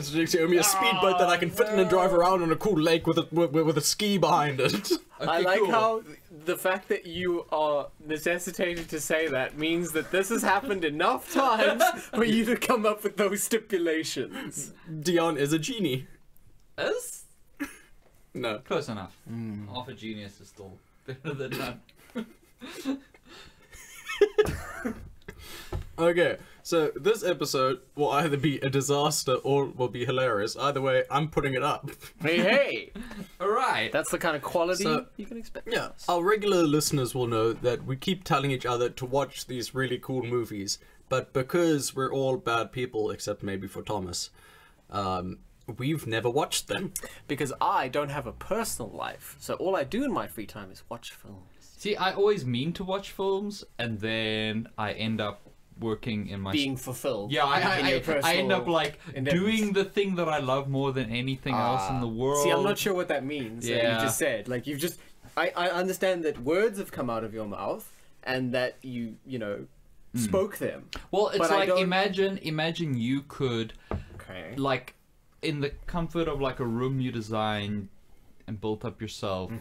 plans to owe me a speedboat that I can fit in and drive around on a cool lake with a ski behind it. Okay, I like how the fact that you are necessitated to say that means that this has happened enough times for you to come up with those stipulations. Dion is a genie. Is? No. Close enough. Half a genius is still better than none. Okay, so this episode will either be a disaster or will be hilarious. Either way, I'm putting it up. Hey! Alright. That's the kind of quality So, you can expect. Yeah, our regular listeners will know that we keep telling each other to watch these really cool movies, but because we're all bad people, except maybe for Thomas, we've never watched them. Because I don't have a personal life, so all I do in my free time is watch films. See, I always mean to watch films, and then I end up working in my... Being fulfilled. Yeah, I end up, like, endeavors. doing the thing that I love more than anything else in the world. See, I'm not sure what that means. That you just said. Like, you've just... I understand that words have come out of your mouth, and that you know, spoke them. Well, it's but like, imagine you could, Okay. like, in the comfort of, like, a room you designed and built up yourself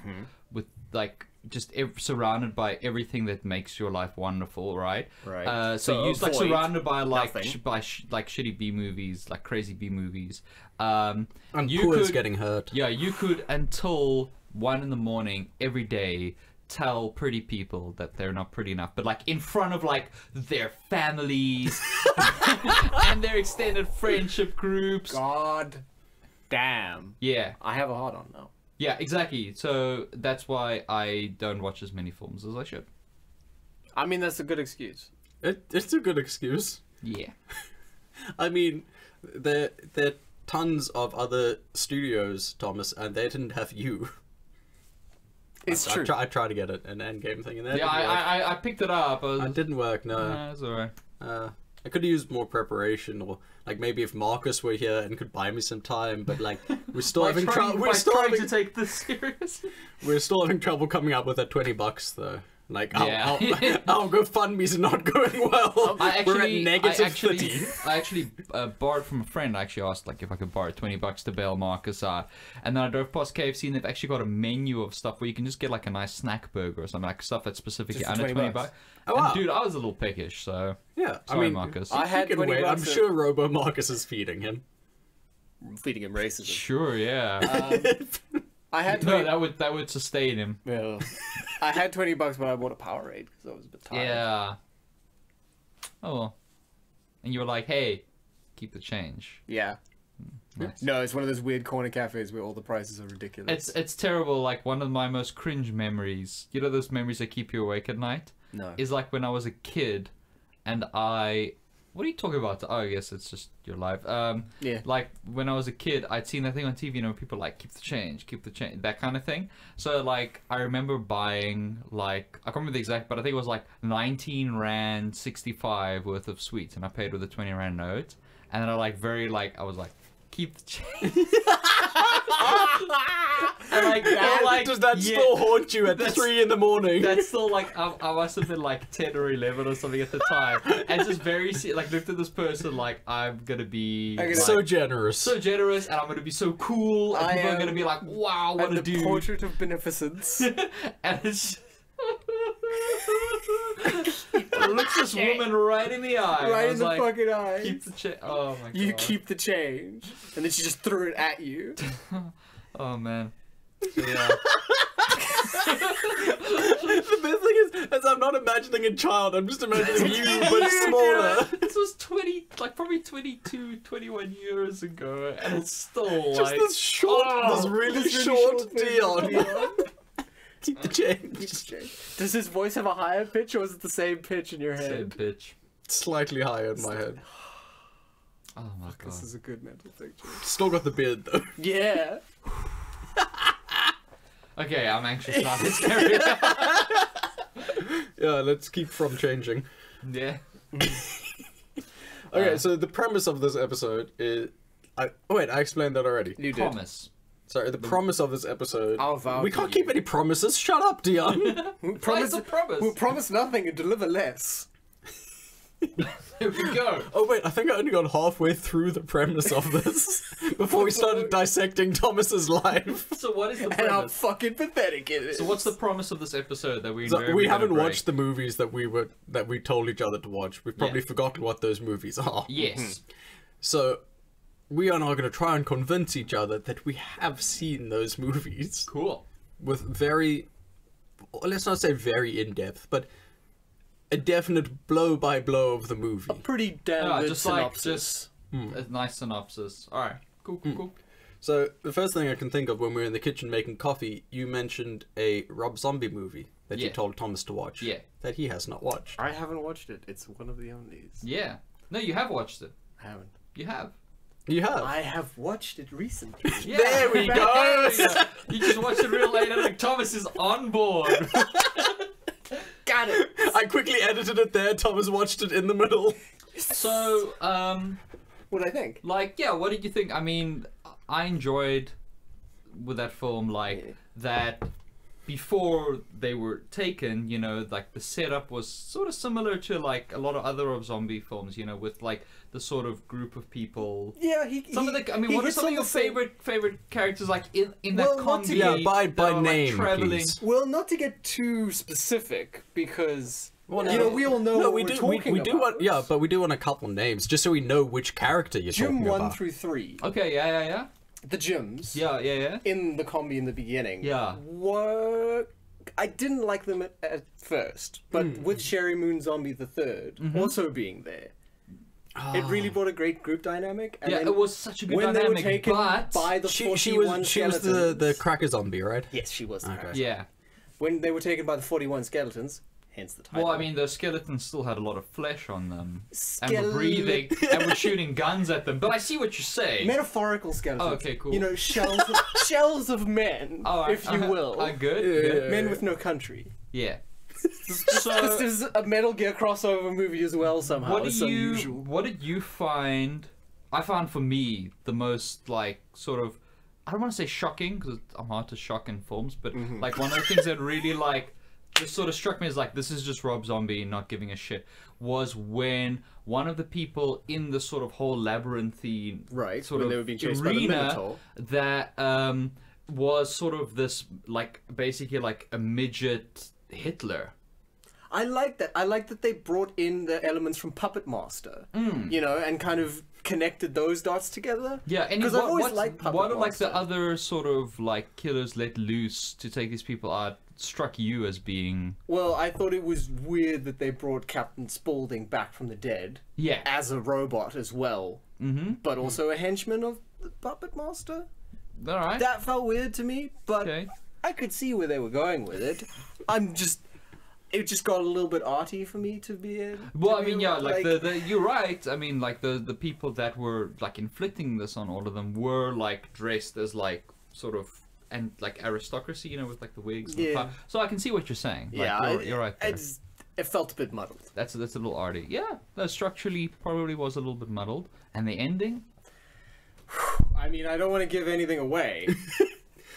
with, like... just surrounded by everything that makes your life wonderful, right? Right. So you're like surrounded by like nothing. like shitty B movies, like crazy B movies. And you Poor's could getting hurt. Yeah, you could until 1 in the morning every day tell pretty people that they're not pretty enough, but like in front of like their families and their extended friendship groups. God damn. Yeah. I have a hard on now. Yeah, exactly. So that's why I don't watch as many films as I should. I mean, that's a good excuse. It's a good excuse. Yeah. I mean, there are tons of other studios, Thomas, and they didn't have you. It's true. I tried to get it an endgame thing, and that Yeah, I picked it up. it didn't work. No, It's alright. I could have used more preparation, or like maybe if Marcus were here and could buy me some time. But like we're still having trouble. We're still trying having to take this seriously. We're still having trouble coming up with that $20 though. Like Yeah. our GoFundMe's not going well. We're at negative 30. I actually borrowed from a friend. I actually asked like if I could borrow $20 to bail Marcus out, and then I drove past KFC and they've actually got a menu of stuff where you can just get like a nice snack burger or something, like stuff that's specifically Just for under $20. Oh, wow. And dude, I was a little pickish, so Yeah, sorry, I mean, Marcus. I had you can 20 wait. I'm bucks sure Robo Marcus is feeding him. feeding him racism. Sure, yeah. I had No, 20 that would sustain him. Well, I had $20, but I bought a Powerade because I was a bit tired. Yeah. Oh well. And you were like, hey, keep the change. Yeah. Nice. No, it's one of those weird corner cafes where all the prices are ridiculous. It's terrible. Like one of my most cringe memories. You know those memories that keep you awake at night? No. Is like when I was a kid, and what are you talking about? Oh, I guess it's just your life. Yeah. Like when I was a kid, I'd seen that thing on TV. You know, people like keep the change, that kind of thing. So like I remember buying like I can't remember the exact, but I think it was like 19 Rand 65 worth of sweets, and I paid with a 20 Rand note. And then I was like, keep the change. And like, Does that still haunt you at 3 in the morning? That's still like I must have been like 10 or 11 or something at the time, and just very like looked at this person like I'm gonna be like, so generous, and I'm gonna be so cool, and people are gonna be like, wow, what a dude. The portrait of beneficence. And it's it looks this woman right in the eye. Right I in was the like, fucking eye. keep the change. Oh my god. You keep the change, and then she just threw it at you. Oh man. So, yeah. The best thing is I'm not imagining a child, I'm just imagining you, but smaller. This was 22, 21 years ago, and it's still Just like... this short, this really short Dion. Keep the change. Does his voice have a higher pitch, or is it the same pitch in your head? Same pitch. Slightly higher in my head. Oh my god. This is a good mental picture. Still got the beard though. Yeah. Okay, I'm anxious about this area. Yeah, let's keep from changing. Yeah. Okay, so the premise of this episode is... I explained that already. You did. Promise. Sorry, the promise of this episode... I'll vow we to can't you. keep any promises. Shut up, Dion. We'll promise, a promise. we'll promise nothing and deliver less. There we go. Oh wait, I think I only got halfway through the premise of this before we started dissecting Thomas's life. So what is the And how premise? fucking pathetic it is. So what's the promise of this episode that we? So we haven't watched the movies that we told each other to watch. We've probably forgotten what those movies are. Yes. So we are now going to try and convince each other that we have seen those movies Cool. with very, let's not say very in depth, but a definite blow by blow of the movie. Pretty damn good just synopsis. a nice synopsis. All right. Cool. Cool. So the first thing I can think of when we were in the kitchen making coffee, you mentioned a Rob Zombie movie that you Yeah. told Thomas to watch. Yeah. That he has not watched. I haven't watched it. It's one of the onlys. Yeah. No, you have watched it. I haven't. You have. You have. I have watched it recently. Yeah. There we go. You just watched it real later. Like Thomas is on board. Got it. I quickly edited it there. Thomas watched it in the middle. So, What I think? like, yeah, what did you think? I mean, I enjoyed with that film, like, that before they were taken, you know, like, the setup was sort of similar to, like, a lot of other of zombie films, you know, with, like, the sort of group of people. Yeah, What are some of your favorite characters, like, in that Well, not to- comedy? Yeah, by that are, name, like, traveling? please. Well, not to get too specific, because Well, you know we all know what we we're do. talking We about. do want, yeah, but we do want a couple names just so we know which character you're Gym talking 1 about. through 3, Okay, yeah. the gyms. Yeah. In the comedy in the beginning. Yeah. Were I didn't like them at first, but with Sherry Moon Zombie the Third also being there, it really brought a great group dynamic. And Yeah, then it was such a good when dynamic, they were taken but... by the She 41 was the skeletons. cracker zombie, right? Yes, she was. The Okay. character. Yeah. When they were taken by the 41 skeletons, hence the title. Well, I mean, the skeletons still had a lot of flesh on them. And were Skele- breathing, and were shooting guns at them. But I see what you're saying. metaphorical skeletons. Oh, okay, cool. You know, shells of men, if you will. Good, Yeah, good. yeah. Men with no country. Yeah. This So, is a Metal Gear crossover movie as well somehow. what It's do you, unusual. what did you find, I found for me, the most, like, sort of, I don't want to say shocking, because I'm hard to shock in films, but, like, one of the things that really, like, just sort of struck me as, like, this is just Rob Zombie not giving a shit, was when one of the people in the sort of whole labyrinthine Right, sort when of they were being chased by the arena Minotaur. that was sort of this, like, basically like a midget Hitler. I like that. I like that they brought in the elements from Puppet Master, you know, and kind of connected those dots together. Yeah, and because I've always liked Puppet what are like Master. the other sort of like killers let loose to take these people out struck you as being Well, I thought it was weird that they brought Captain Spaulding back from the dead yeah as a robot as well, but also a henchman of the Puppet Master. all right That felt weird to me, but okay I could see where they were going with it. It just got a little bit arty for me to be. well to I be mean yeah like like the you're right I mean like the people that were like inflicting this on all of them were like dressed as like sort of and like aristocracy, you know, with like the wigs and the Yeah. pow- so I can see what you're saying. Like, yeah, you're right there. It felt a bit muddled. That's a little arty. Yeah, that structurally probably was a little bit muddled. And the ending? I mean, I don't want to give anything away.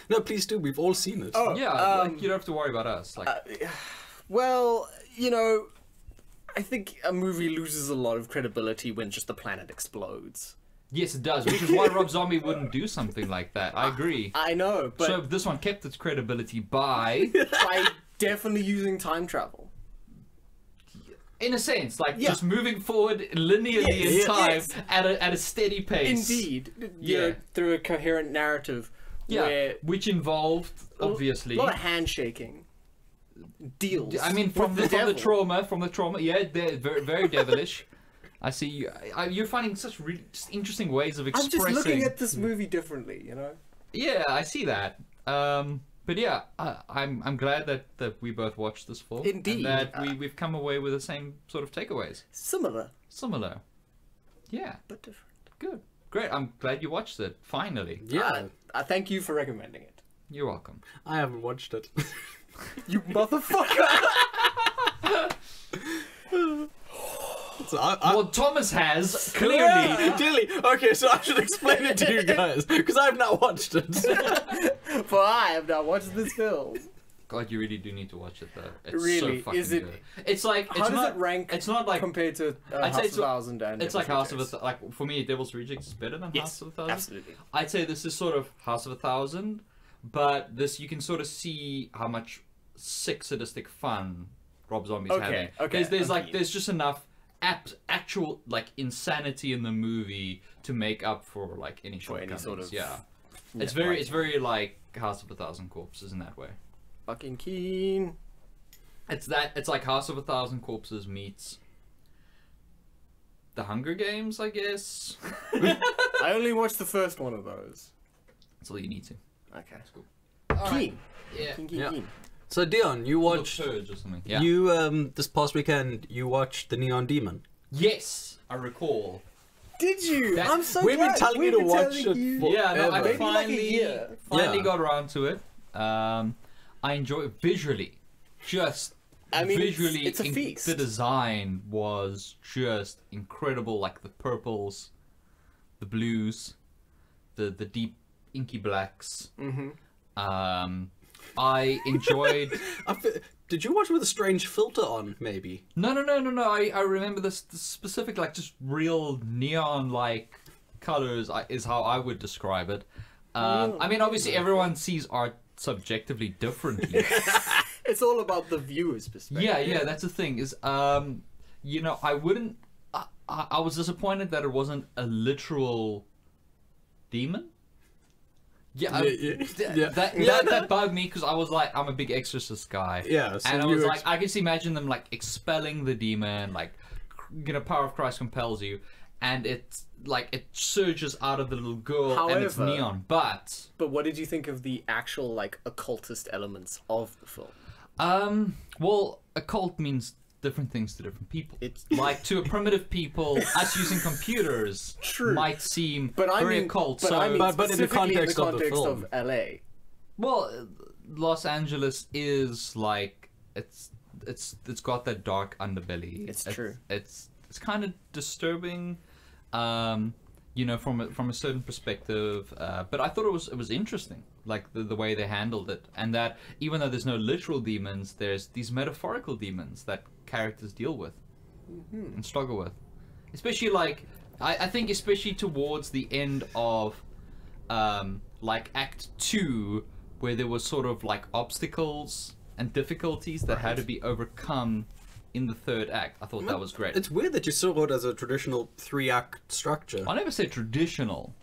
No, please do. We've all seen it. Oh, Yeah, like, you don't have to worry about us. Like, well, you know, I think a movie loses a lot of credibility when just the planet explodes. yes, it does, which is why Rob Zombie wouldn't do something like that. I agree. I know, but So this one kept its credibility by, by definitely using time travel. in a sense, like Yeah. just moving forward linearly in Yes, time yes. at a steady pace. Indeed, you Yeah. know, through a coherent narrative. Yeah, Where which involved obviously. a lot of handshaking. Deals. I mean, from with the devil. trauma, yeah, they're very, very devilish. I see you. You're finding such really just interesting ways of I'm expressing. just looking at this movie differently, you know. Yeah, I see that. But yeah, I'm glad that we both watched this film. Indeed. And that we've come away with the same sort of takeaways. Similar, Similar. Yeah, but different. good. Great. I'm glad you watched it. Finally. Yeah, I thank you for recommending it. You're welcome. I haven't watched it. You motherfucker! So Well, Thomas has clearly. Yeah, clearly. Okay, so I should explain it to you guys because I've not watched it. For I have not watched this film. God, you really do need to watch it though. It's Really? so fucking Is it- good. It's like How it's does not it rank It's not like compared to I'd say House of a Thousand and it's like Devil's House of a Rejects? like for me, Devil's Rejects is better than House Yes, of a Thousand. absolutely. I'd say this is sort of House of a Thousand, but this you can sort of see how much sick sadistic fun Rob Zombie's Okay, having. okay, There's like okay. there's just enough actual like insanity in the movie to make up for like any For any shortcomings. sort of- yeah. Yeah, It's very right. it's very like House of a Thousand Corpses in that way. Fucking keen. It's like House of a Thousand Corpses meets The Hunger Games, I guess. I only watched the first one of those. That's all you need to. Okay. That's cool. Keen. Yeah. Keen, keen, Yeah. keen. So Dion, you watched Purge or something. Yeah. you this past weekend you watched The Neon Demon. Yes, I recall. Did you? That- I'm so We've been glad. telling We've you to been watch telling it you- for- Yeah, no, I Maybe like a finally year. Yeah. got around to it. I enjoy it visually. Just I mean, visually, it's a feast. the design was just incredible. Like the purples, the blues, the deep inky blacks. Mm-hmm. I enjoyed. Did you watch it with a strange filter on? Maybe. No. I remember this specific, like, just real neon like colors is how I would describe it. I mean, obviously, everyone sees art subjectively differently. It's all about the viewer's perspective. Yeah, that's the thing. Is you know, I wouldn't. I was disappointed that it wasn't a literal demon. Yeah, Yeah. that bugged me because I was like, I'm a big Exorcist guy. Yeah, so and I you was were like, I can just imagine them like expelling the demon, like, you know, power of Christ compels you, and it's like it surges out of the little girl, and it's However- neon. But But what did you think of the actual, like, occultist elements of the film? well, occult means different things to different people. It's- like to a primitive people, us using computers True. might seem But I very mean, occult. but so, I mean But in the specifically context of the context film. of LA. well, Los Angeles is like it's got that dark underbelly. It's true. It's kind of disturbing, you know, from a certain perspective. But I thought it was interesting, like the way they handled it, and that even though there's no literal demons, there's these metaphorical demons that characters deal with and struggle with. Especially like I think especially towards the end of like Act 2, where there was sort of like obstacles and difficulties that had to be overcome in the third act. I thought that was great. It's weird that you saw it as a traditional 3-act structure. I never said traditional.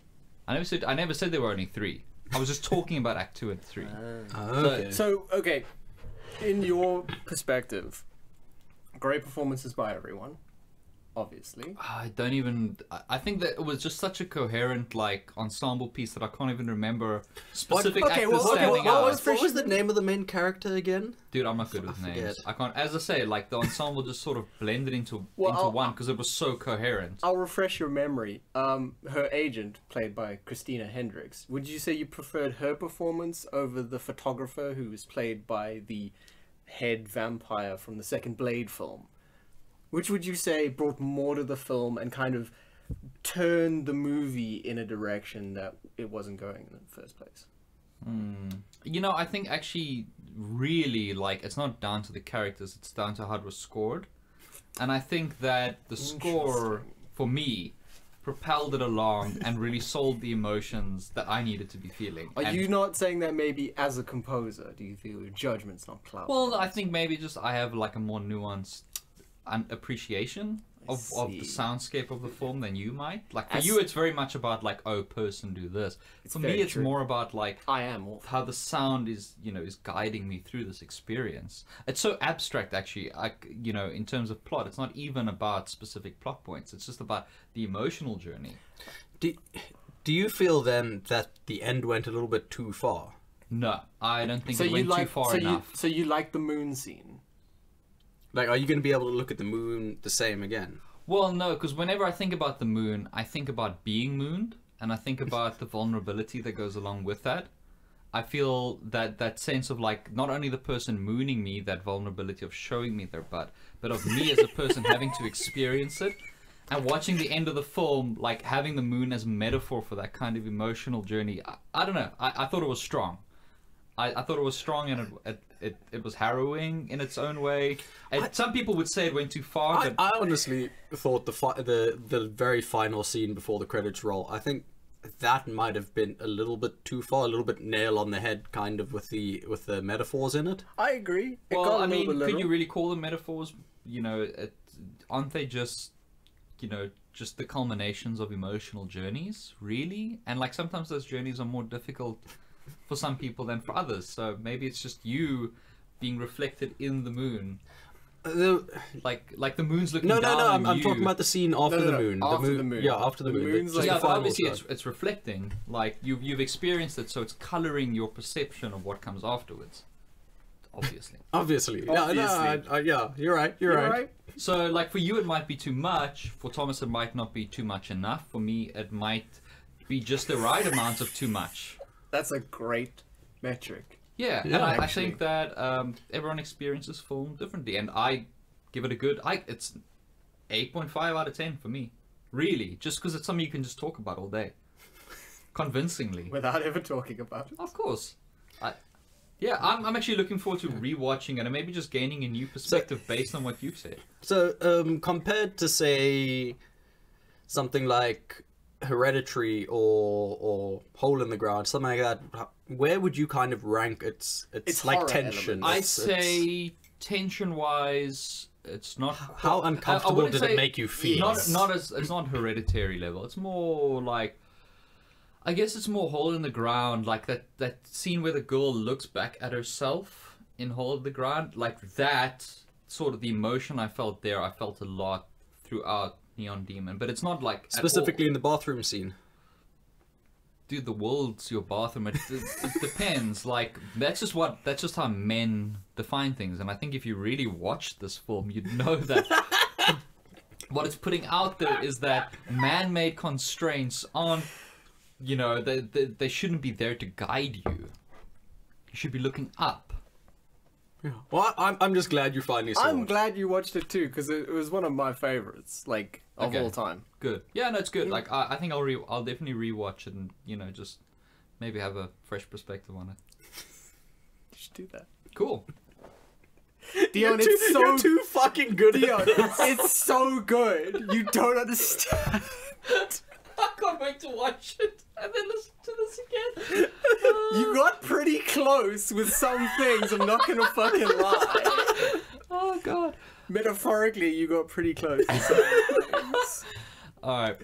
I never said there were only 3. I was just talking about Act 2 and 3. Okay. So, okay, in your perspective, great performances by everyone, obviously. I don't even. I think that it was just such a coherent like ensemble piece that I can't even remember specific Okay, actors well, okay, standing well, out. what was the name of the main character again? Dude, I'm not good with names. forget. I can't. As I say, like the ensemble just sort of blended into Well, I'll- one because it was so coherent. I'll refresh your memory. Her agent, played by Christina Hendricks, would you say you preferred her performance over the photographer who was played by the head vampire from the second Blade film? Which would you say brought more to the film and kind of turned the movie in a direction that it wasn't going in the first place? You know, I think actually, really, like it's not down to the characters; it's down to how it was scored. And I think that the score, for me, propelled it along and really sold the emotions that I needed to be feeling. Are And- you not saying that maybe as a composer, do you feel your judgment's not clouded? Well, I think maybe just I have like a more nuanced appreciation of the see. soundscape of the film than you might. Like for As- you, it's very much about like, oh, person do this. For me, very it's true. more about like I am awful. how the sound is, you know, is guiding me through this experience. It's so abstract, actually. You know, in terms of plot, it's not even about specific plot points. It's just about the emotional journey. Do you feel then that the end went a little bit too far? No, I don't think So it you went like too far so enough. so you like the moon scene? Like, are you going to be able to look at the moon the same again? Well, no, because whenever I think about the moon, I think about being mooned, and I think about the vulnerability that goes along with that. I feel that sense of like not only the person mooning me, that vulnerability of showing me their butt, but of me as a person having to experience it. And watching the end of the film, like having the moon as a metaphor for that kind of emotional journey, I don't know. I thought it was strong. I thought it was strong and it was harrowing in its own way. And some people would say it went too far. But I honestly thought the very final scene before the credits roll, I think that might have been a little bit too far, a little bit nail on the head, kind of with the metaphors in it. I agree. well, I mean, could you really call them metaphors? You know, aren't they just, you know, just the culminations of emotional journeys, really? And like sometimes those journeys are more difficult for some people than for others. So maybe it's just you being reflected in the moon. Like the moon's looking down on I'm you. talking about the scene after the moon. After the moon. Yeah, after the moon. moon's Just like- the But final obviously shot. it's reflecting. Like you've experienced it, so it's coloring your perception of what comes afterwards. Obviously. Obviously. Obviously. Yeah, you're right. You're right. So like for you it might be too much. For Thomas it might not be too much enough. For me it might be just the right amount of too much. That's a great metric. Yeah, and I think that everyone experiences film differently, and I give it a good. It's 8.5 out of 10 for me. Really, just because it's something you can just talk about all day, convincingly. Without ever talking about it. Of course. I'm actually looking forward to rewatching it and maybe just gaining a new perspective based on what you've said. So, compared to say something like Hereditary or Hole in the Ground, something like that, where would you kind of rank its like horror tension? I'd say tension-wise, it's not. How uncomfortable wouldn't did it say- make you feel? It's not Hereditary level. It's more like, I guess it's more Hole in the Ground, like that scene where the girl looks back at herself in Hole in the Ground, like that sort of the emotion I felt there. I felt a lot throughout Neon Demon, but it's not like Specifically in the bathroom scene. dude, the world's your bathroom. It depends. Like that's just how men define things. And I think if you really watch this film, you'd know that what it's putting out there is that man-made constraints aren't, you know, they shouldn't be there to guide you. You should be looking up. Yeah. Well, I'm just glad you finally saw I'm it. glad you watched it too, because it was one of my favorites, like, of Okay. all time. Good. Yeah, no, it's good. Like I think I'll definitely rewatch it and, you know, just maybe have a fresh perspective on it. You should do that. Cool. Dion, You're too fucking good Dion, at this. it's so good. You don't understand. I can't wait to watch it and then listen to this again. You got pretty close with some things, I'm not gonna fucking lie. Oh god. Metaphorically, you got pretty close with some things. Alright,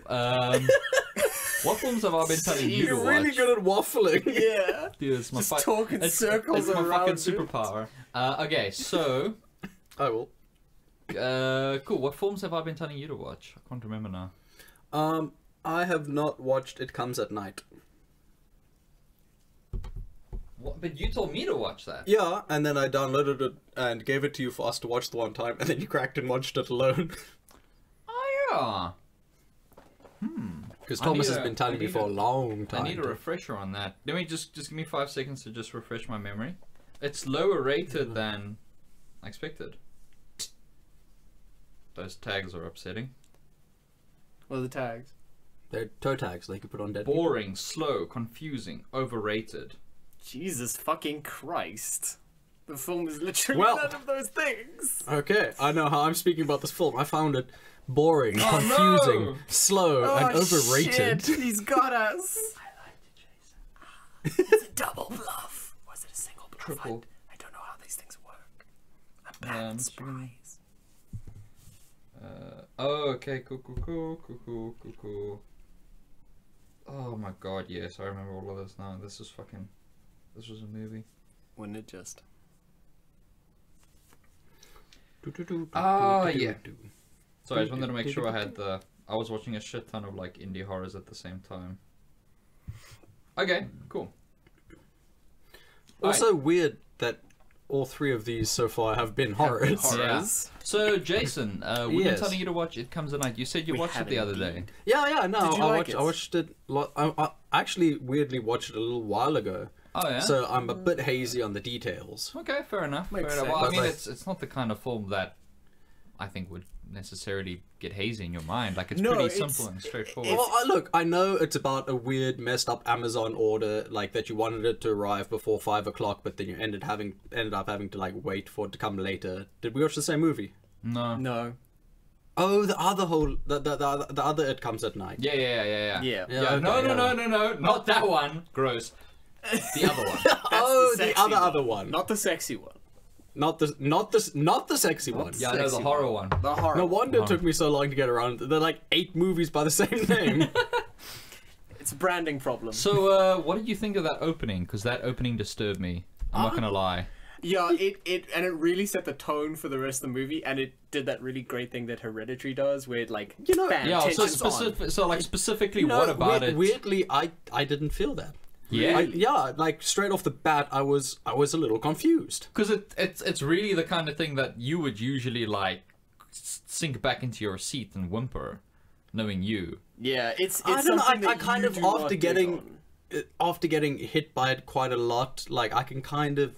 what films have I been telling you to You're watch? really good at waffling. Yeah. Dude, it's my Just talking circles it's my around fucking it. superpower. Okay, so I will. cool. What films have I been telling you to watch? I can't remember now. I have not watched It Comes at Night. What? But you told me to watch that. Yeah, and then I downloaded it and gave it to you for us to watch the one time, and then you cracked and watched it alone. Oh yeah. Because I Thomas need has a- been telling I me need for a- a long time. I need a refresher on that. Let me just give me 5 seconds to just refresh my memory. It's lower rated than I expected. Those tags are upsetting. What are the tags? They're toe tags they could put on dead people. Boring, slow, confusing, overrated. Jesus fucking Christ. The film is literally Well- none of those things. Okay, I know how I'm speaking about this film. I found it boring, Oh, confusing, no! slow, and overrated. Shit, he's got us. I liked it, Jason. It's a double bluff. Was it a single bluff? Triple. I don't know how these things work. I'm bad at surprise. Oh, okay, cool. Oh my god, yes, I remember all of this now. This was a movie. Wouldn't it just? Oh, yeah. Sorry, I just wanted to make sure I was watching a shit ton of like indie horrors at the same time. Okay, cool. Also weird that all three of these so far have been horrors. Horrors. So, Jason, we've been Yes. telling you to watch It Comes at Night. You said you We watched it have the other day. indeed. Yeah, no, Did you like it? I watched it. I actually weirdly watched it a little while ago, Oh, yeah? so I'm a bit hazy on the details. Okay, fair enough. Makes Fair enough. Well, I sense. mean, But, it's not the kind of film that I think would necessarily get hazy in your mind. Like, it's No, pretty it's- simple and straightforward. Well, look, I know it's about a weird, messed up Amazon order, like that you wanted it to arrive before 5 o'clock, but then you ended up having to like wait for it to come later. Did we watch the same movie? No. No. Oh, the other It Comes at Night. Yeah. Yeah. Yeah, okay, no, not that one. Gross. The other one. Oh, the the sexy other one. Not the sexy one. Not the sexy one. Yeah, I know, the Sexy horror one. The horror. No wonder it took me so long to get around. They're like 8 movies by the same name. It's a branding problem. So, what did you think of that opening? Because that opening disturbed me. I'm not gonna lie. Yeah, it really set the tone for the rest of the movie, and it did that really great thing that Hereditary does, where it like bam, Yeah. So tension's on. specifically, You know, what about it? Weirdly, I didn't feel that. Yeah. Yeah, like straight off the bat, I was a little confused. Because it's really the kind of thing that you would usually like sink back into your seat and whimper, knowing you. Yeah, it's I don't know. something I that kind you of do not after getting hit by it quite a lot, like I can kind of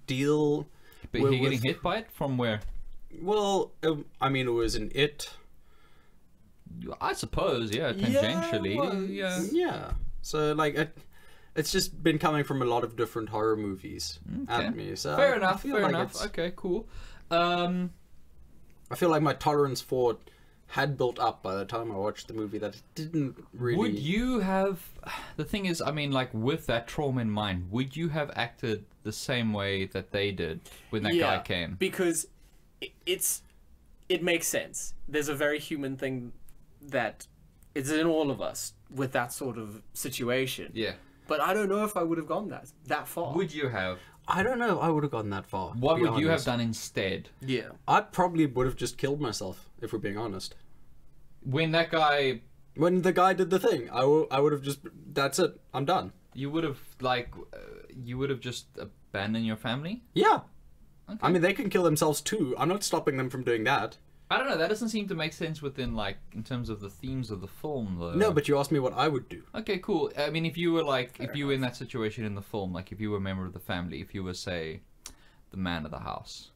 deal. But you're getting hit by it from where? Well, I mean, it was in It. I suppose, yeah, tangentially, well, Yeah. So like it's just been coming from a lot of different horror movies at me. So Fair I enough. feel Fair like enough. it's- Okay, cool. I feel like my tolerance for it had built up by the time I watched the movie. That it didn't really. Would you have? The thing is, I mean, like with that trauma in mind, would you have acted the same way that they did when that guy came? Because it makes sense. There's a very human thing that is in all of us with that sort of situation. Yeah. But I don't know if I would have gone that far. Would you have? I don't know. I would have gone that far. What to be would you have honest. done instead? Yeah. I probably would have just killed myself, if we're being honest. When that guy, When the guy did the thing, I would have just. That's it. I'm done. you would have you would have just abandoned your family? Yeah. Okay. I mean, they can kill themselves too. I'm not stopping them from doing that. I don't know. That doesn't seem to make sense within like in terms of the themes of the film, though. No, but you asked me what I would do. Okay, cool. I mean, if you were like, if you were in that situation in the film, like if you were a member of the family, if you were, say, the man of the house,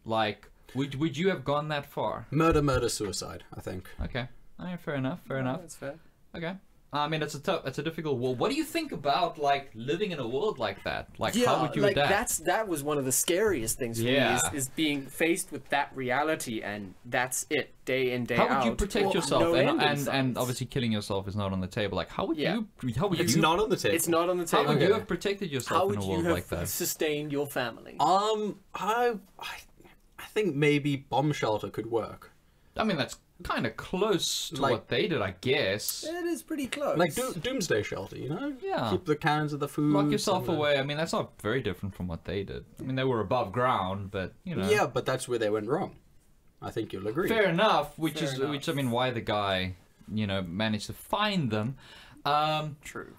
like, would you have gone that far? Murder, suicide, I think. Okay. All right, fair enough. Fair enough. That's fair. Okay. I mean, it's a difficult world. What do you think about like living in a world like that? Like, how would you like adapt? that was one of the scariest things for Yeah. me is being faced with that reality, and that's it, day in, day out. How would you protect Well, yourself? no end in and sight. obviously killing yourself is not on the table. Like, how would Yeah. It's you not on the table. It's not on the how table. would you Okay. have protected yourself How in would a you world have like that? sustained your family? I think maybe bomb shelter could work. I mean, that's kind of close to Like- what they did, I guess. It is pretty close. Like doomsday shelter, you know? Yeah. Keep the cans of the food. Lock yourself away. I mean, that's not very different from what they did. I mean, they were above ground, but you know. Yeah, but that's where they went wrong. I think you'll agree. Fair enough. Fair enough. Which I mean, why the guy, you know, managed to find them. True.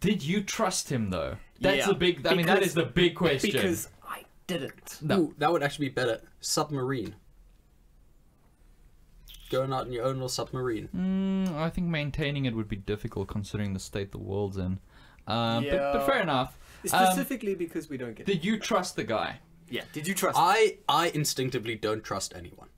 Did you trust him though? That's Yeah, the big. I mean, that because- is the big question. Because I didn't. No. Ooh, that would actually be better. Submarine. Going out in your own little submarine. I think maintaining it would be difficult considering the state the world's in. But Yeah. fair enough. Specifically because we don't get. Did you trust the guy? Yeah. Did you trust? I instinctively don't trust anyone.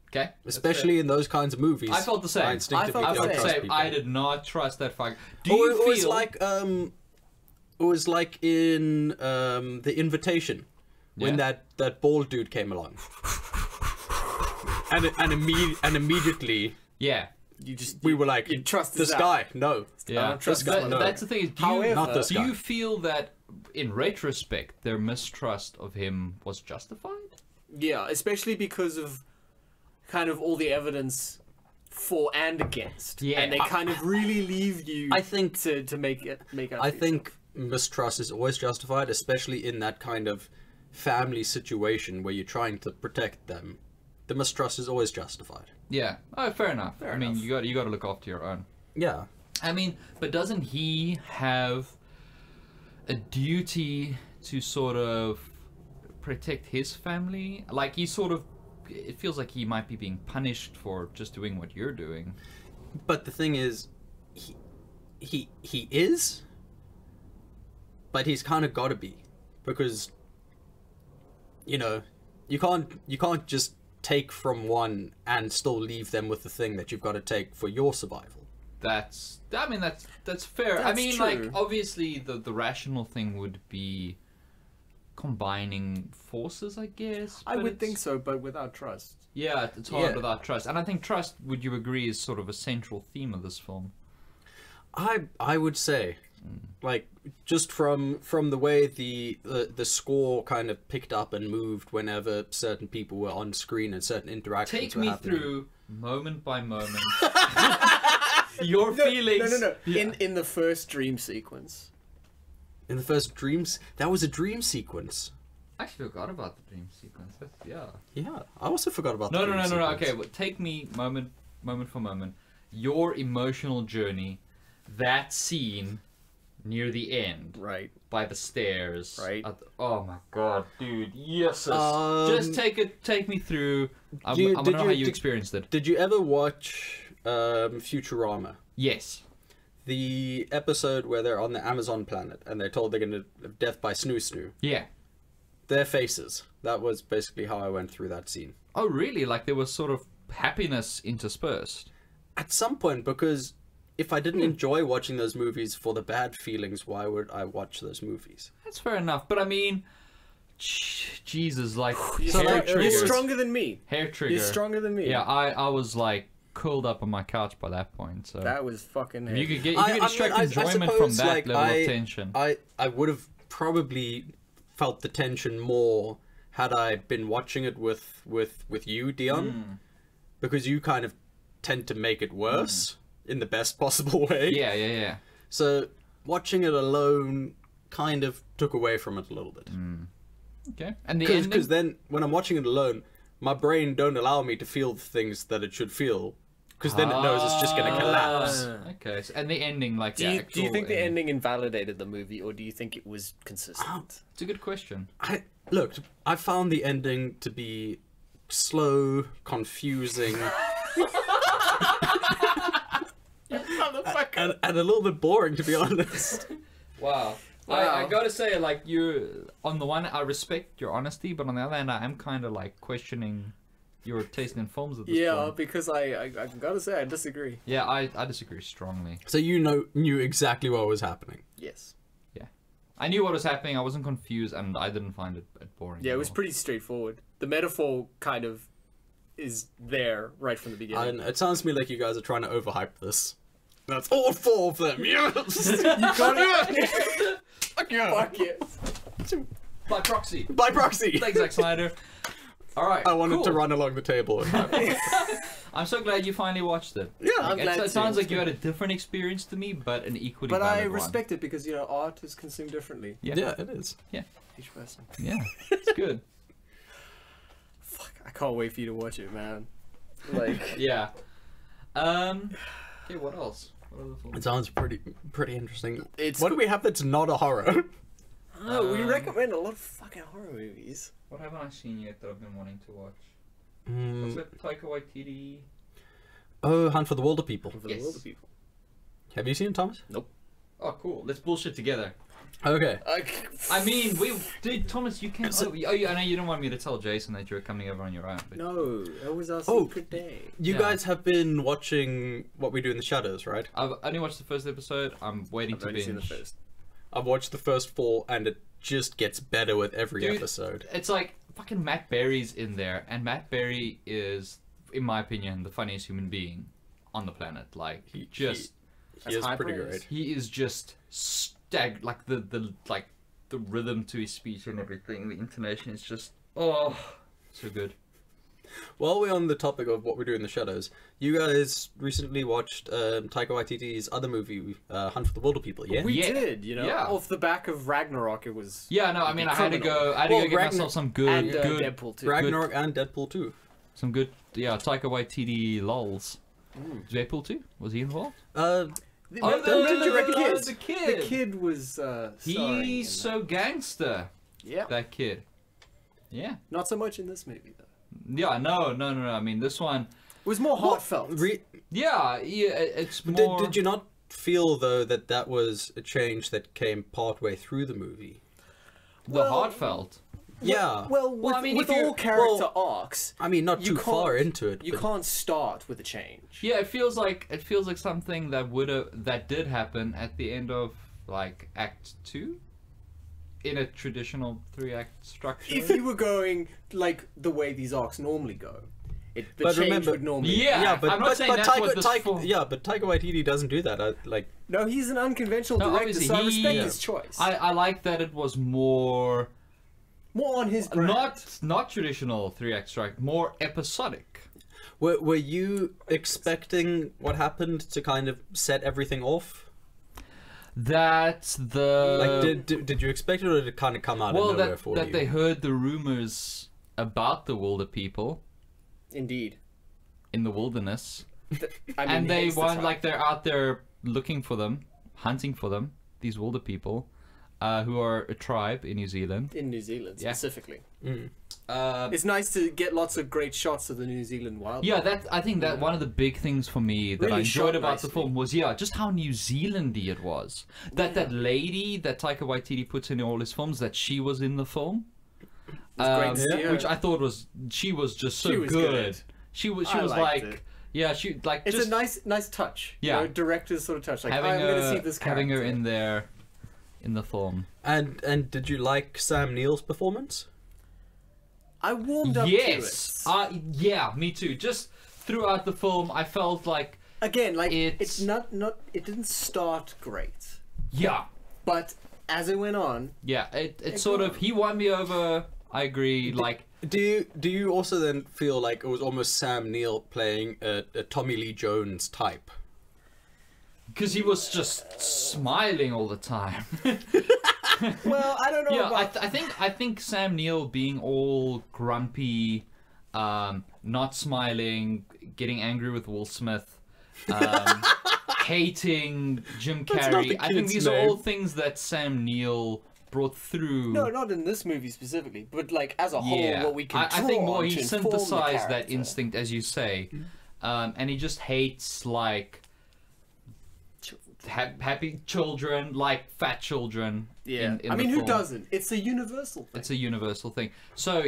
Okay. Especially in those kinds of movies. I felt the same. I instinctively I I felt don't would the trust say people. I did not trust that fuck. Do Or you it feel was like it was like in The Invitation when Yeah. that bald dude came along. and immediately you we were like, you trust this out. guy, no. Yeah, trust guy, that- no. that's the thing. Is, do However- you, Not this do guy. you feel that in retrospect their mistrust of him was justified? Yeah, especially because of kind of all the evidence for and against. Yeah. And they kind of really leave you I think to make out I for think mistrust is always justified, especially in that kind of family situation where you're trying to protect them. The mistrust is always justified. Yeah. Oh, fair enough. Fair I mean, enough. you got to look after your own. Yeah. I mean, but doesn't he have a duty to sort of protect his family? Like he sort of, it feels like he might be being punished for just doing what you're doing. But the thing is, he is, but he's kind of got to be, because you know you can't just take from one and still leave them with the thing that you've got to take for your survival. That's fair. I That's mean, true. like, obviously the rational thing would be combining forces, I guess. I but would it's- think so, but without trust. Yeah, it's hard Yeah. without trust. And I think trust, would you agree, is sort of a central theme of this film? I would say, like, just from the way the score kind of picked up and moved whenever certain people were on screen and certain interactions Take were me happening. through, moment by moment, your feelings. No. Yeah. In the first dream sequence. In the first dreams, that was a dream sequence. I actually forgot about the dream sequence. Yeah. Yeah, I also forgot about the No. dream sequence. Okay, well, take me moment for moment. Your emotional journey, that scene near the end, Right. by the stairs. Right. Oh my god, dude, yes. Just take me through. I did want to know you- how you did- experienced it. Did you ever watch Futurama? Yes. The episode where they're on the Amazon planet and they're told they're going to have death by snoo snoo. Yeah. Their faces. That was basically how I went through that scene. Oh, really? Like there was sort of happiness interspersed. At some point, because if I didn't enjoy watching those movies for the bad feelings, why would I watch those movies? That's fair enough. But I mean, Jesus, like You're, so strong- like you're triggers, stronger than me. hair trigger. You're stronger than me. Yeah, I was like curled up on my couch by that point. So That was fucking if you heavy. could get I extract mean, I enjoyment from suppose, that like, level of tension. I would have probably felt the tension more had I been watching it with you, Dion, because you kind of tend to make it worse in the best possible way. Yeah. So watching it alone kind of took away from it a little bit. Okay. And the ending. Because then when I'm watching it alone, my brain don't allow me to feel the things that it should feel, because then it knows it's just going to collapse. Okay. So, and the ending, like Do you think the ending invalidated the movie, or do you think it was consistent? It's a good question. I found the ending to be slow, confusing, and a little bit boring, to be honest. Wow. I gotta say, like, you on the one, I respect your honesty, but on the other hand, I am kind of like questioning your taste in films at this point. Because I gotta say I disagree. Yeah, I disagree strongly. So you knew exactly what was happening. Yes. I knew what was happening. I wasn't confused, and I didn't find it boring. Yeah, at it was all. pretty straightforward. The metaphor kind of is there right from the beginning. And it sounds to me like you guys are trying to overhype this. That's all four of them. Yes. You got it. Fuck yeah. Fuck it. By proxy. By proxy. Thanks, Zack Snyder. All right. I wanted to cool. run along the table. I'm so glad you finally watched it. Yeah, I'm glad It to. sounds like you had a different experience to me, but an equally But valid I one. respect it because art is consumed differently. Yeah. it is. Each person. Yeah. It's good. Fuck, I can't wait for you to watch it, man. Like, Yeah. Okay, what else? What other films? It sounds pretty interesting. It's What do we have that's not a horror? oh, we recommend a lot of fucking horror movies. What haven't I seen yet that I've been wanting to watch? Was it Taika Waititi? Oh, Hunt for the Wilder People. For the Yes. world of people. Have you seen it, Thomas? Oh, cool. Let's bullshit together. Okay. I mean, dude, Thomas, you can't. I know you don't want me to tell Jason that you're coming over on your own. But No, that was our Oh. secret day. You Yeah. guys have been watching What We Do in the Shadows, right? I've only watched the first episode. I'm waiting I've to only binge. seen the first. I've watched the first 4, and it just gets better with every Dude, episode. It's like fucking Matt Berry's in there, and Matt Berry is, in my opinion, the funniest human being on the planet. Like, He That's is high pretty praise. great. he is just like the rhythm to his speech and everything. The intonation is just so good. While we're on the topic of What We Do in the Shadows, you guys recently watched Taika Waititi's other movie, Hunt for the Wilder People, yeah? We Yeah. did, Yeah. off the back of Ragnarok. It was Yeah, no, I mean, I had to go Well, get Ragnar- myself some good, and good, Deadpool too. Ragnarok and Deadpool 2. some good, Taika Waititi lols. Deadpool 2? Was he involved? The kid. The kid was. starring in He's that. so gangster. Yeah. That kid. Yeah. Not so much in this movie though. Yeah. No. I mean, this one. It was more heartfelt. Yeah. It's more. Did you not feel, though, that was a change that came partway through the movie? the heartfelt? Yeah. Well, with, I mean, with if you- all character arcs, I mean, not you too far can't- into it. you but- can't start with a change. Yeah, it feels like something that did happen at the end of like Act 2 in a traditional 3-act structure. If you were going like the way these arcs normally go, the But change remember- would normally. Yeah, but I'm not saying that's what this film- Yeah, but Taika Waititi doesn't do that. No, he's an unconventional No, director, obviously, so I he- respect yeah. his choice. I like that it was more More on his brand. not traditional 3-act structure, more episodic. Were you expecting what happened to kind of set everything off? That's the Like, did you expect it, or did it kind of come out of nowhere for that you? they heard the rumors about the Wilder people Indeed. in the wilderness, I mean, and they hence the want title. like they're out there looking for them, hunting for them. These Wilder people, who are a tribe in New Zealand. in New Zealand Yeah. specifically. Uh, It's nice to get lots of great shots of the New Zealand wildlife. yeah, I think that one of the big things for me that Really I enjoyed shot about the nicely. film was just how New Zealandy it was. That lady that Taika Waititi puts in all his films, that she was in the film. great to see her. Which I thought was just so She was good. good. She was I liked like it. she like It's just a nice touch. Yeah. You know, director's sort of touch. Like, having I'm going to see this character. having her in there in the film. And did you like Sam Neill's performance? I warmed up Yes. to it. Yeah, me too. Just throughout the film I felt like Again, like it's- it's not it didn't start great, yeah. but as it went on, Yeah, it sort of he won me over. I agree. Like Do you also then feel like it was almost Sam Neill playing a Tommy Lee Jones type? because he was just smiling all the time. well, I don't know Yeah, about I think Sam Neill being all grumpy, not smiling, getting angry with Will Smith, hating Jim That's not Carrey. the I think kid's these are all name. things that Sam Neill brought through. No, not in this movie specifically, but like as a whole, Yeah, what we can I think draw more on he to inform the synthesized that character. instinct, as you say, and he just hates like happy children, like fat children. Yeah, in I mean, the who film. doesn't? It's a universal thing. It's a universal thing. So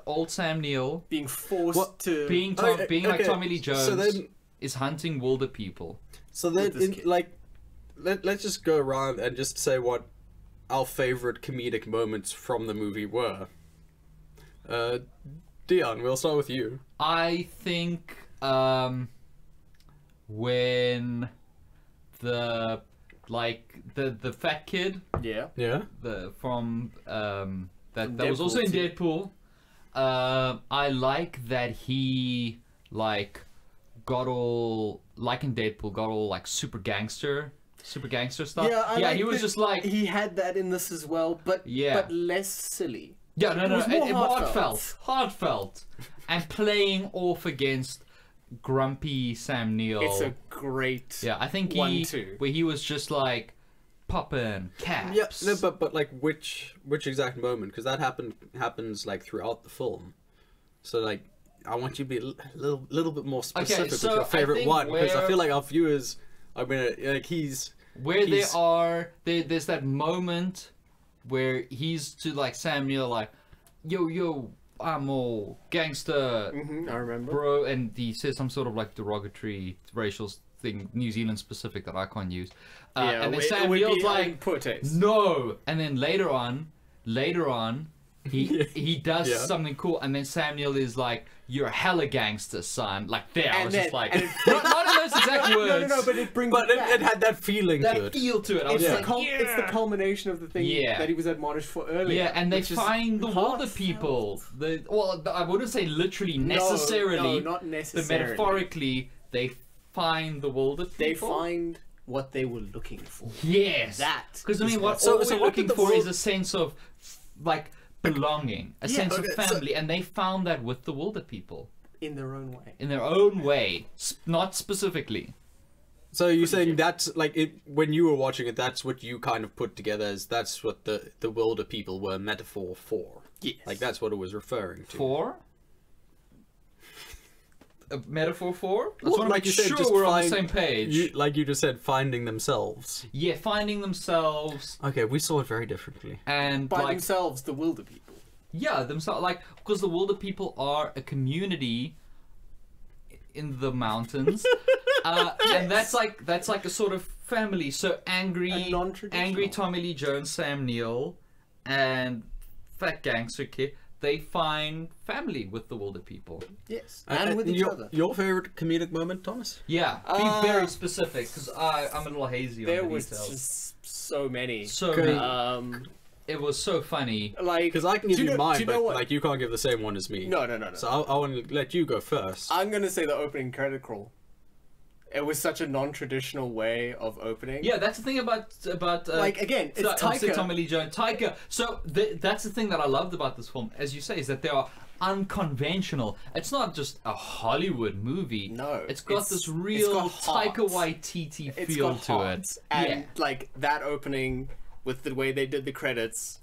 old Sam Neill, Being forced What- to being Okay, like okay, Tommy Lee Jones, so then- is hunting Wilder people. So then, With this kid. let's just go around and just say what our favorite comedic moments from the movie were. Dion, we'll start with you. I think when the fat kid yeah. Yeah. from that From was also in Deadpool Deadpool. I like that he like got all like in Deadpool got all like super gangster stuff. Yeah, I like he was that just like he had that in this as well, but Yeah. but less silly. yeah, no, it no, was more heartfelt, and playing off against grumpy Sam Neill. It's a great Yeah, I think one too. where he was just like popping caps. Yeah. No, but like which exact moment? Because that happens like throughout the film. So like, I want you to be a little bit more specific with so your I favorite think one, because I where- feel like our viewers are gonna like where he's- there's that moment where he's to like Sam Neill like, yo, I'm all gangster, I remember. bro, and he says some sort of like derogatory racial thing, New Zealand specific, that I can't use. Yeah, and then it Sam would Neill's be like, poor taste. no, and then later on, he does Yeah. something cool, and then Sam Neill is like, "You're a hella gangster, son." Like there, I And was then- just like, and it- not in those exact words. No, but it brings But it back. it had that feeling to that it. feel to it. I was It's, like, it's the culmination of the thing Yeah. that he was admonished for earlier. yeah, and they which is find the Wilder heartfelt. people. I wouldn't say literally No, necessarily, no, not but necessarily. metaphorically, they find the Wilder people. They find what they were looking for. Yes. That Because I is mean, what- what So- all so we're what looking did the for is world- a sense of like belonging, a Yeah, sense okay, of so- family, and they found that with the Wilder people in their own way. in their own way, not specifically. So you're saying that's like it when you were watching it, that's what you kind of put together as that's what the Wilder people were a metaphor for. Yes. Like that's what it was referring to. For a metaphor for? I Well, just want to like make you said, sure just we're on the find- same page. Like you just said, finding themselves. Yeah, finding themselves Okay, we saw it very differently. and By like themselves, the Wilder people. Yeah, themselves, like, because the Wilder people are a community in the mountains, and that's like a sort of family. So angry Tommy Lee Jones, Sam Neill, and Fat Gangster Kid, they find family with the Wilder people. Yes, and with each other. Your favorite comedic moment, Thomas? Yeah, be very specific, because I'm a little hazy on the details. There was just so many. So many. It was so funny. Like, because I can give you mine, but like you can't give the same one as me. No. So I want to let you go first. I'm gonna say the opening credit crawl. It was such a non-traditional way of opening. Yeah, that's the thing about like, again, it's Taika. Tommy Lee Jones, Taika. So that's the thing that I loved about this film, as you say, is that they are unconventional. It's not just a Hollywood movie. No, it's got this real Taika Waititi feel to it. And like that opening with the way they did the credits.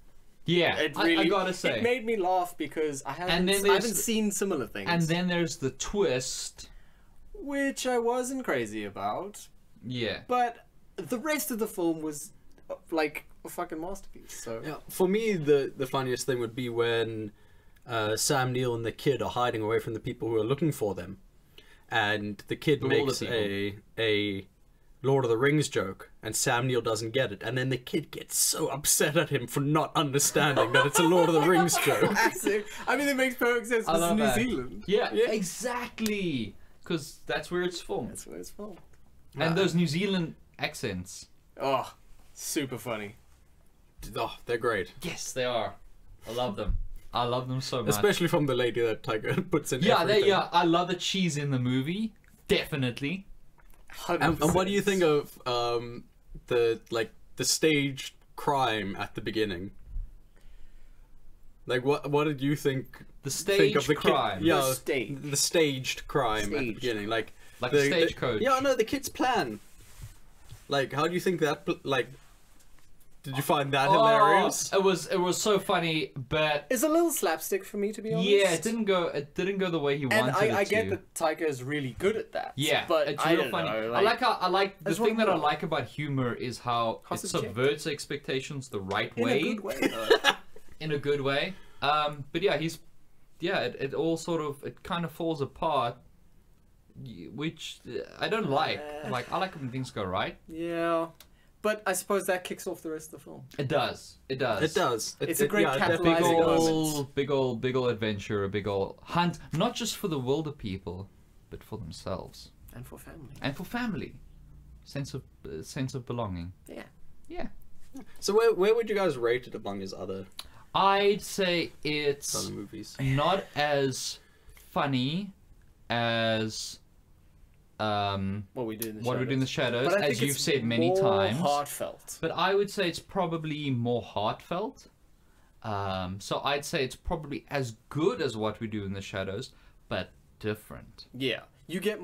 Yeah, it really, I gotta say, it made me laugh because I haven't seen similar things. And then there's the twist, which I wasn't crazy about. Yeah, but the rest of the film was like a fucking masterpiece. So yeah, for me, the funniest thing would be when Sam Neill and the kid are hiding away from the people who are looking for them, and the kid makes a Lord of the Rings joke, and Sam Neill doesn't get it, and then the kid gets so upset at him for not understanding that it's a Lord of the Rings joke. I mean, it makes perfect sense. This is New Zealand. Yeah, exactly. Because that's where it's filmed. That's where it's filmed. And those New Zealand accents. Oh, super funny. Oh, they're great. Yes, they are. I love them. I love them so much. Especially from the lady that Tiger puts in. Yeah, I love that she's in the movie. Definitely. And what do you think of the staged crime at the beginning? Like, what did you think? The staged crime. Yeah, the staged crime at the beginning, like the stagecoach. Yeah, no, the kid's plan. Like, how do you think that? Like, did you find that hilarious? It was so funny, but it's a little slapstick for me, to be honest. Yeah, it didn't go the way he wanted it to. And I get that Taika is really good at that. Yeah, but it's real funny. Know, I like the thing that I like about humor is how it subverts expectations the right way. In a good way, though. In a good way. But yeah, it all sort of, it kind of falls apart, which I don't like. Like, I like when things go right. Yeah. But I suppose that kicks off the rest of the film. It does. It does. It's a great capitalizing moment. Big old adventure, a big old hunt, not just for the Wilder people, but for themselves. And for family. And for family. Sense of belonging. Yeah. Yeah. So where would you guys rate it among his other? I'd say it's other movies. Not as funny as what we do in the shadows, as you've said many times. Heartfelt. But I would say it's probably more heartfelt. So I'd say it's probably as good as What We Do in the Shadows, but different. Yeah, you get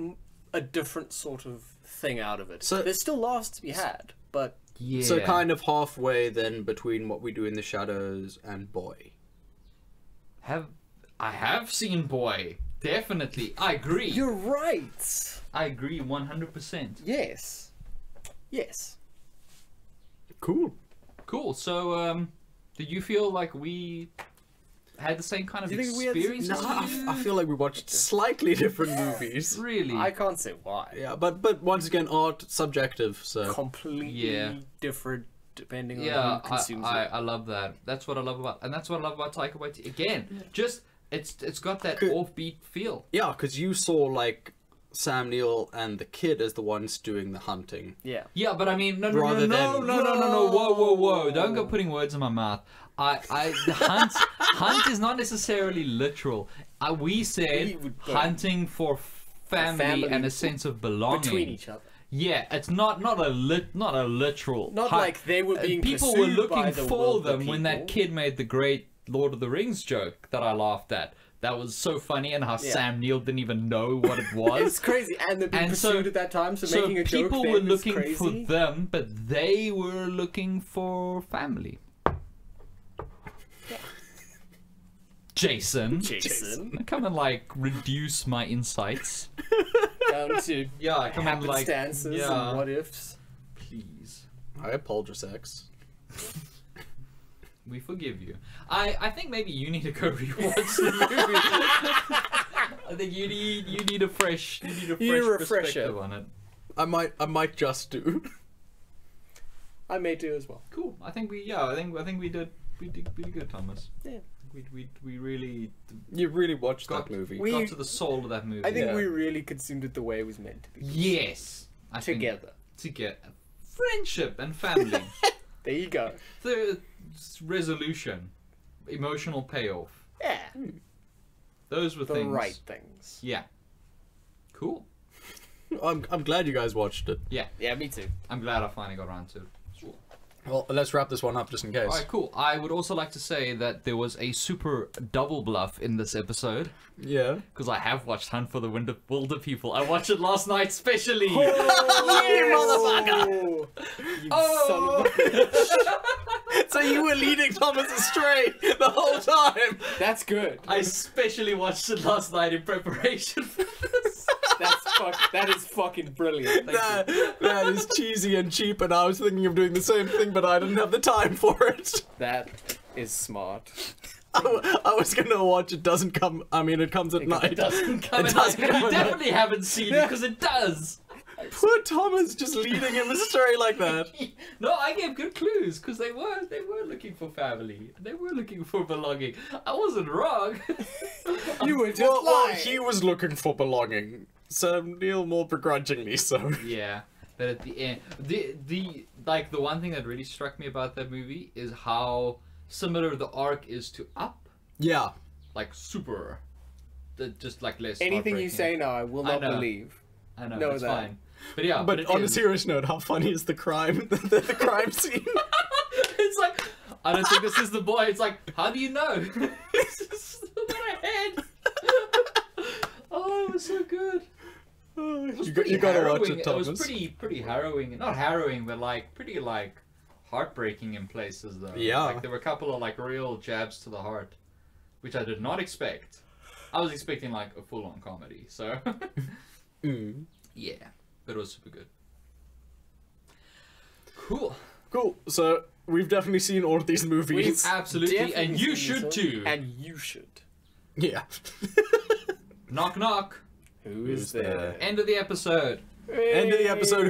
a different sort of thing out of it. So there's still laughs to be had, but yeah. So kind of halfway then between What We Do in the Shadows and Boy. I have seen Boy. Definitely, I agree. You're right. I agree 100%. Yes. Yes. Cool. So, did you feel like we had the same kind of experience? No, I feel like we watched slightly different movies. Really? I can't say why. Yeah, but once again, art subjective, so completely different depending on who consumes it. I love that. That's what I love about, and that's what I love about Taika Waititi. Again, just it's got that offbeat feel. Yeah, because you saw like Sam Neill and the kid as the ones doing the hunting. Yeah. Yeah, but I mean, no, whoa, don't go putting words in my mouth. The hunt is not necessarily literal. We said hunting for family and a sense of belonging between each other. Yeah, it's not a literal. Not like they were being people pursued were looking by the for them people. when that kid made the great Lord of the Rings joke that I laughed at. That was so funny, and how Sam Neill didn't even know what it was. It's crazy, and they're being pursued at that time, so making a joke people then were looking crazy. for them, but they were looking for family. Jason, come and like reduce my insights down to come and like happenstances and what ifs. Please. I apologize. We forgive you. I think maybe you need to go rewatch the movie. I think you need a fresh perspective on it. I might just do. I may do as well. Cool. I think we did good, Thomas. Yeah. We really You really watched got that movie. We- got to the soul of that movie. I think Yeah. we really consumed it the way it was meant to be. Yes. I think Together. friendship and family. There you go. The resolution, emotional payoff. Yeah. Those were The things. right things. Yeah. Cool. I'm glad you guys watched it. Yeah. Yeah, me too. I'm glad I finally got around to it. Well, let's wrap this one up just in case. Alright, cool. I would also like to say that there was a super double bluff in this episode. Yeah. Because I have watched Hunt for the Wilder People. I watched it last night specially. Oh, you son of a bitch. So you were leading Thomas astray the whole time. That's good. I specially watched it last night in preparation for this. That is fucking brilliant. Thank you. That is cheesy and cheap, and I was thinking of doing the same thing, but I didn't have the time for it. That is smart. I was gonna watch It Doesn't Come. I mean, it comes at night. It doesn't come It at doesn't night. come You at night. definitely haven't seen it because it does. Poor Thomas just leading him astray like that. No, I gave good clues because they were looking for family. They were looking for belonging. I wasn't wrong. You were just Well, lying. he was looking for belonging. So Neil more begrudgingly so. Yeah, but at the end, the one thing that really struck me about that movie is how similar the arc is to Up. Yeah. Like super, just like less. Anything you heartbreaking. say now, I will not know. believe. I know, know it's that. fine. But yeah, But it on a is. serious note, how funny is the crime, the crime scene? It's like, I don't think this is the boy. It's like, how do you know? This is what I had. Oh, it was so good. It was You pretty gotta watch harrowing. it, Thomas. It was pretty harrowing. Not harrowing, but like pretty like heartbreaking in places though. Yeah. Like there were a couple of like real jabs to the heart, which I did not expect. I was expecting like a full-on comedy. So yeah, but it was super good. Cool. Cool. So we've definitely seen all of these movies. Absolutely, Definitely and you seen should this too. one. And you should. Yeah. Knock knock. Who's Who's there? there? End of the episode. End of the episode.